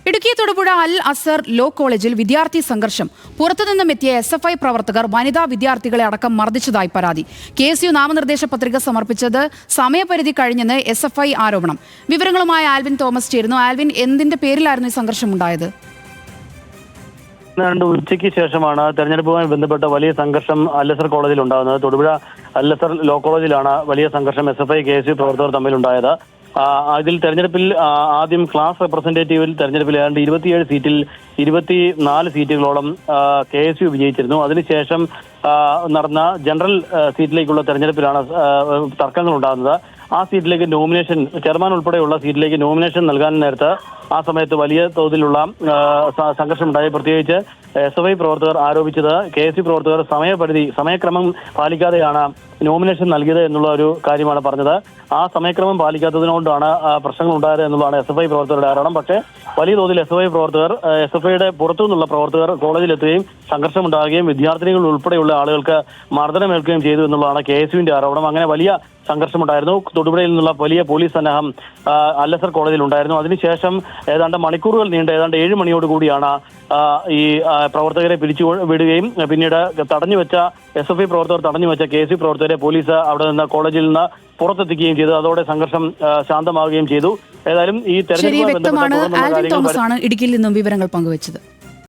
ഇടുക്കി തൊടുപുഴ അൽ അസർ law കോളേജിൽ വിദ്യാർത്ഥി സംഘർഷം. പുറത്തുനിന്നും എത്തിയ SFI പ്രവർത്തകർ വനിതാ വിദ്യാർത്ഥികളെ അടക്കം മർദ്ദിച്ചതായി പരാതി. KSU നാമനിർദ്ദേശ പത്രിക സമർപ്പിച്ചത് സമയപരിധി കഴിഞ്ഞെന്ന് SFI ആരോപണം. വിവരങ്ങളുമായി ആൽവിൻ തോമസ് ചേരുന്നു. ആൽവിൻ, എന്തിന്റെ പേരിലായിരുന്നു ഈ സംഘർഷം ഉണ്ടായത്? ഉച്ചയ്ക്ക് ശേഷമാണ് തെരഞ്ഞെടുപ്പുമായി ബന്ധപ്പെട്ട വലിയ സംഘർഷം അൽ അസർ കോളേജിൽ ഉണ്ടാകുന്നത്. തൊടുപുഴ അൽ അസർ ലോ കോളേജിലാണ് വലിയ സംഘർഷം SFI KSU പ്രവർത്തകർ തമ്മിലുണ്ടായത്. ഇതിൽ തെരഞ്ഞെടുപ്പിൽ ആദ്യം ക്ലാസ് റെപ്രസെന്റേറ്റീവിൽ തെരഞ്ഞെടുപ്പിൽ ഏതാണ്ട് 27 സീറ്റിൽ 24 സീറ്റുകളോളം KSU വിജയിച്ചിരുന്നു. അതിനുശേഷം നടന്ന ജനറൽ സീറ്റിലേക്കുള്ള തെരഞ്ഞെടുപ്പിലാണ് തർക്കങ്ങൾ ഉണ്ടാകുന്നത്. ആ സീറ്റിലേക്ക് നോമിനേഷൻ, ചെയർമാൻ ഉൾപ്പെടെയുള്ള സീറ്റിലേക്ക് നോമിനേഷൻ നൽകാൻ നേരത്ത് ആ സമയത്ത് വലിയ തോതിലുള്ള സംഘർഷമുണ്ടായി. പ്രത്യേകിച്ച് SFI പ്രവർത്തകർ ആരോപിച്ചത് KSU പ്രവർത്തകർ സമയക്രമം പാലിക്കാതെയാണ് നോമിനേഷൻ നൽകിയത് എന്നുള്ള ഒരു കാര്യമാണ് പറഞ്ഞത്. ആ സമയക്രമം പാലിക്കാത്തതിനോടാണ് പ്രശ്നങ്ങൾ ഉണ്ടായത് എന്നുള്ളതാണ് SFI പ്രവർത്തകരുടെ ആരോപണം. പക്ഷേ വലിയ തോതിൽ SFI പ്രവർത്തകർ, SFIയുടെ പുറത്തു നിന്നുള്ള പ്രവർത്തകർ കോളേജിലെത്തുകയും സംഘർഷമുണ്ടാകുകയും വിദ്യാർത്ഥിനികൾ ഉൾപ്പെടെയുള്ള ആളുകൾക്ക് മർദ്ദനമേൽക്കുകയും ചെയ്തു എന്നുള്ളതാണ് KSUവിന്റെ ആരോപണം. അങ്ങനെ വലിയ സംഘർഷമുണ്ടായിരുന്നു. തൊടുപുഴയിൽ നിന്നുള്ള വലിയ പോലീസ് സന്നാഹം അൽ അസർ കോളേജിൽ ഉണ്ടായിരുന്നു. അതിനുശേഷം ഏതാണ്ട് മണിക്കൂറുകൾ നീണ്ട ഏതാണ്ട് 7 മണിയോടുകൂടിയാണ് ഈ പ്രവർത്തകരെ പിരിച്ചു വിടുകയും പിന്നീട് തടഞ്ഞുവെച്ച SFI പ്രവർത്തകർ തടഞ്ഞുവെച്ച KSU പ്രവർത്തകരെ പോലീസ് അവിടെ നിന്ന് കോളേജിൽ നിന്ന് പുറത്തെത്തിക്കുകയും ചെയ്തു. അതോടെ സംഘർഷം ശാന്തമാവുകയും ചെയ്തു. ഏതായാലും ഈ തെരഞ്ഞെടുപ്പ് ഇടുക്കിയിൽ നിന്നും വിവരങ്ങൾ പങ്കുവച്ചത്.